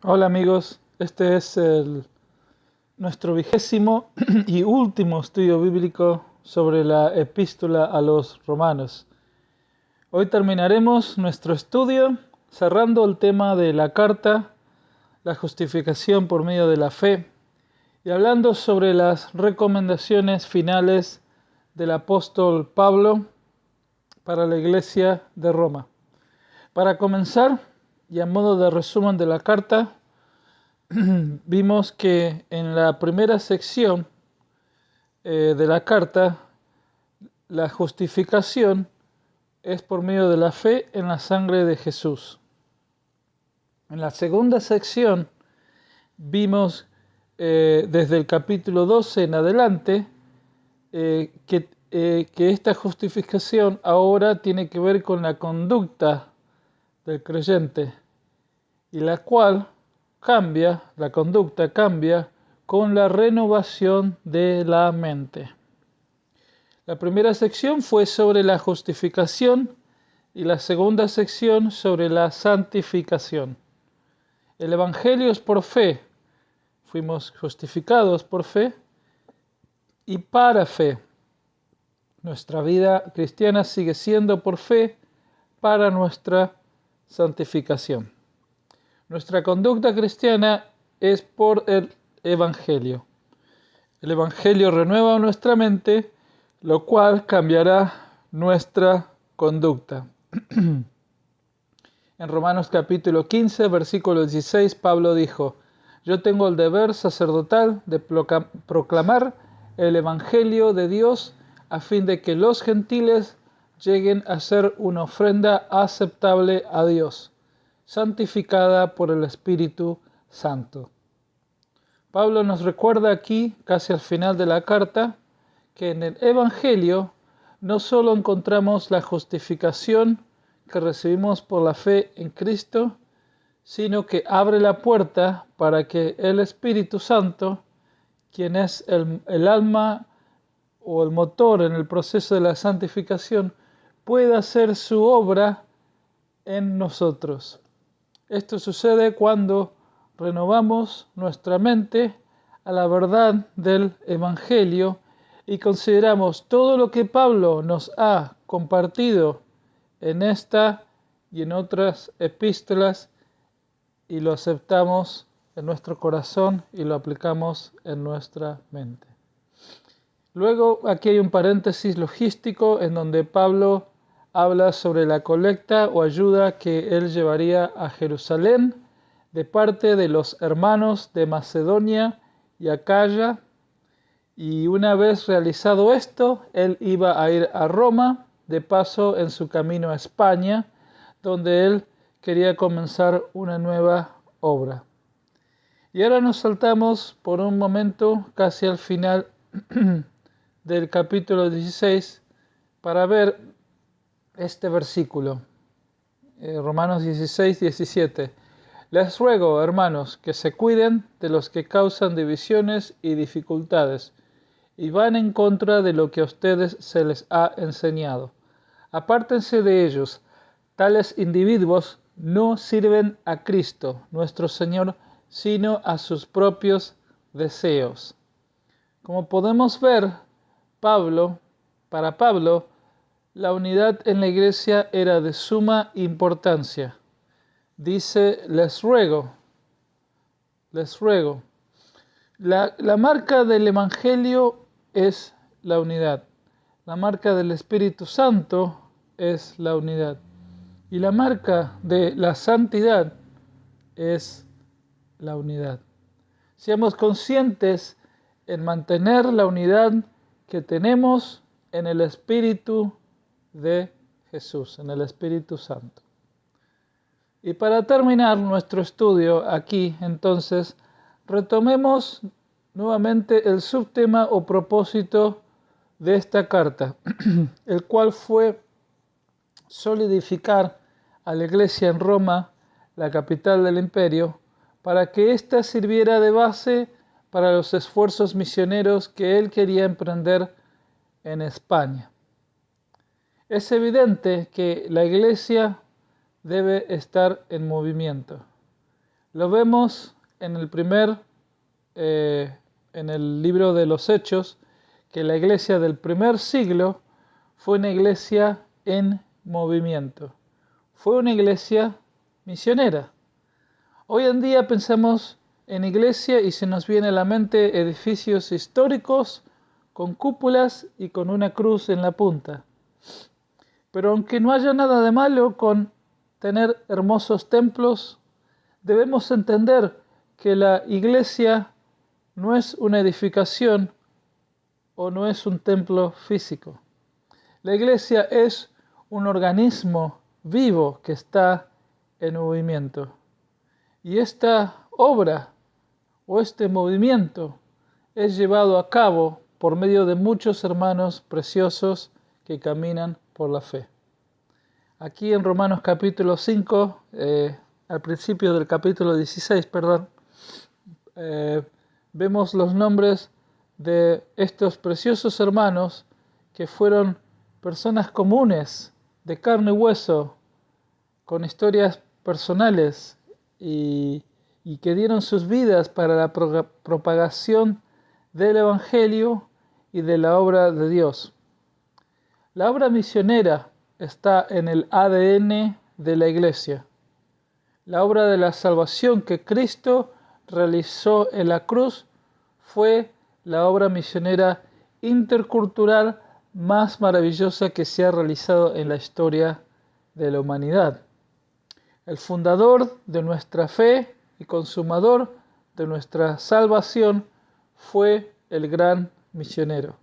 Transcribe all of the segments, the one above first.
Hola amigos, este es nuestro 20º y último estudio bíblico sobre la epístola a los romanos. Hoy terminaremos nuestro estudio cerrando el tema de la carta, la justificación por medio de la fe, y hablando sobre las recomendaciones finales del apóstol Pablo para la iglesia de Roma. Para comenzar, y a modo de resumen de la carta, vimos que en la primera sección de la carta, la justificación es por medio de la fe en la sangre de Jesús. En la segunda sección vimos desde el capítulo 12 en adelante que esta justificación ahora tiene que ver con la conducta del creyente, y la cual la conducta cambia con la renovación de la mente. La primera sección fue sobre la justificación y la segunda sección sobre la santificación. El Evangelio es por fe. Fuimos justificados por fe y para fe. Nuestra vida cristiana sigue siendo por fe para nuestra santificación. Nuestra conducta cristiana es por el Evangelio. El Evangelio renueva nuestra mente, lo cual cambiará nuestra conducta. En Romanos capítulo 15, versículo 16, Pablo dijo: yo tengo el deber sacerdotal de proclamar el Evangelio de Dios a fin de que los gentiles lleguen a ser una ofrenda aceptable a Dios, santificada por el Espíritu Santo. Pablo nos recuerda aquí, casi al final de la carta, que en el Evangelio no solo encontramos la justificación que recibimos por la fe en Cristo, sino que abre la puerta para que el Espíritu Santo, quien es el alma o el motor en el proceso de la santificación, pueda hacer su obra en nosotros. Esto sucede cuando renovamos nuestra mente a la verdad del Evangelio y consideramos todo lo que Pablo nos ha compartido en esta y en otras epístolas y lo aceptamos en nuestro corazón y lo aplicamos en nuestra mente. Luego aquí hay un paréntesis logístico en donde Pablo habla sobre la colecta o ayuda que él llevaría a Jerusalén de parte de los hermanos de Macedonia y Acaya, y una vez realizado esto, él iba a ir a Roma, de paso en su camino a España, donde él quería comenzar una nueva obra. Y ahora nos saltamos por un momento casi al final del capítulo 16 para ver este versículo, Romanos 16, 17. Les ruego, hermanos, que se cuiden de los que causan divisiones y dificultades y van en contra de lo que a ustedes se les ha enseñado. Apártense de ellos. Tales individuos no sirven a Cristo, nuestro Señor, sino a sus propios deseos. Como podemos ver, para Pablo, la unidad en la iglesia era de suma importancia. Dice, les ruego. La marca del Evangelio es la unidad. La marca del Espíritu Santo es la unidad. Y la marca de la santidad es la unidad. Seamos conscientes en mantener la unidad que tenemos en el Espíritu de Jesús, en el Espíritu Santo. Y para terminar nuestro estudio aquí, entonces, retomemos nuevamente el subtema o propósito de esta carta, el cual fue solidificar a la iglesia en Roma, la capital del imperio, para que ésta sirviera de base para los esfuerzos misioneros que él quería emprender en España. Es evidente que la iglesia debe estar en movimiento. Lo vemos en en el libro de los Hechos, que la iglesia del primer siglo fue una iglesia en movimiento. Fue una iglesia misionera. Hoy en día pensamos en iglesia y se nos viene a la mente edificios históricos con cúpulas y con una cruz en la punta. Pero aunque no haya nada de malo con tener hermosos templos, debemos entender que la iglesia no es una edificación o no es un templo físico. La iglesia es un organismo vivo que está en movimiento. Y esta obra o este movimiento es llevado a cabo por medio de muchos hermanos preciosos que caminan por la fe. Aquí en Romanos capítulo 5, al principio del capítulo 16, vemos los nombres de estos preciosos hermanos que fueron personas comunes, de carne y hueso, con historias personales y que dieron sus vidas para la propagación del Evangelio y de la obra de Dios. La obra misionera está en el ADN de la Iglesia. La obra de la salvación que Cristo realizó en la cruz fue la obra misionera intercultural más maravillosa que se ha realizado en la historia de la humanidad. El fundador de nuestra fe y consumador de nuestra salvación fue el gran misionero.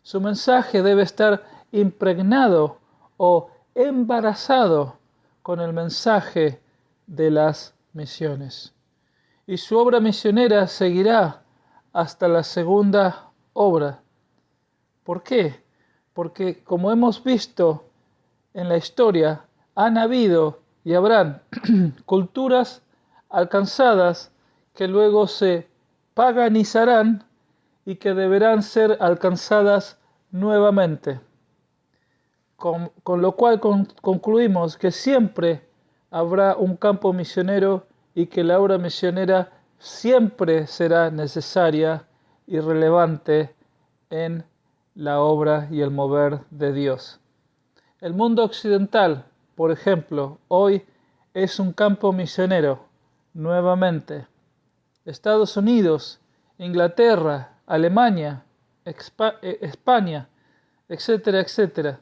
Su mensaje debe estar impregnado o embarazado con el mensaje de las misiones. Y su obra misionera seguirá hasta la segunda obra. ¿Por qué? Porque como hemos visto en la historia, han habido y habrán culturas alcanzadas que luego se paganizarán y que deberán ser alcanzadas nuevamente. Con lo cual concluimos que siempre habrá un campo misionero y que la obra misionera siempre será necesaria y relevante en la obra y el mover de Dios. El mundo occidental, por ejemplo, hoy es un campo misionero nuevamente. Estados Unidos, Inglaterra, Alemania, España, etcétera, etcétera,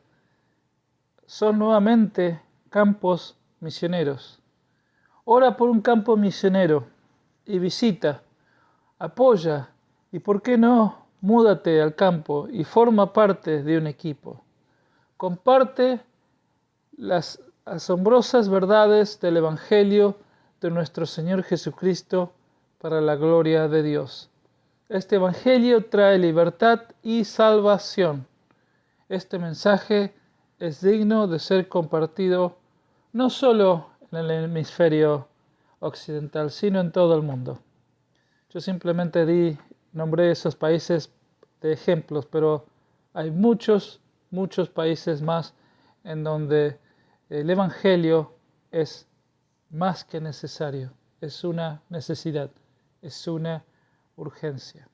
son nuevamente campos misioneros. Ora por un campo misionero y visita, apoya y, ¿por qué no?, múdate al campo y forma parte de un equipo. Comparte las asombrosas verdades del Evangelio de nuestro Señor Jesucristo para la gloria de Dios. Este Evangelio trae libertad y salvación. Este mensaje es digno de ser compartido no solo en el hemisferio occidental, sino en todo el mundo. Yo simplemente nombré esos países de ejemplos, pero hay muchos países más en donde el Evangelio es más que necesario, es una necesidad, es una urgencia.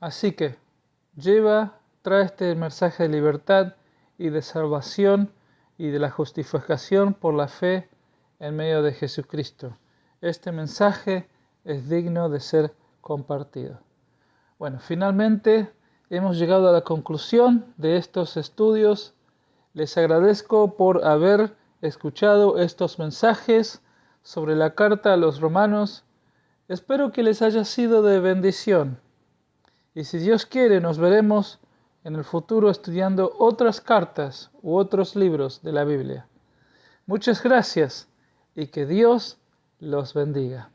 Así que trae este mensaje de libertad y de salvación y de la justificación por la fe en medio de Jesucristo. Este mensaje es digno de ser compartido. Bueno, finalmente hemos llegado a la conclusión de estos estudios. Les agradezco por haber escuchado estos mensajes sobre la carta a los romanos. Espero que les haya sido de bendición. Y si Dios quiere, nos veremos en el futuro estudiando otras cartas u otros libros de la Biblia. Muchas gracias y que Dios los bendiga.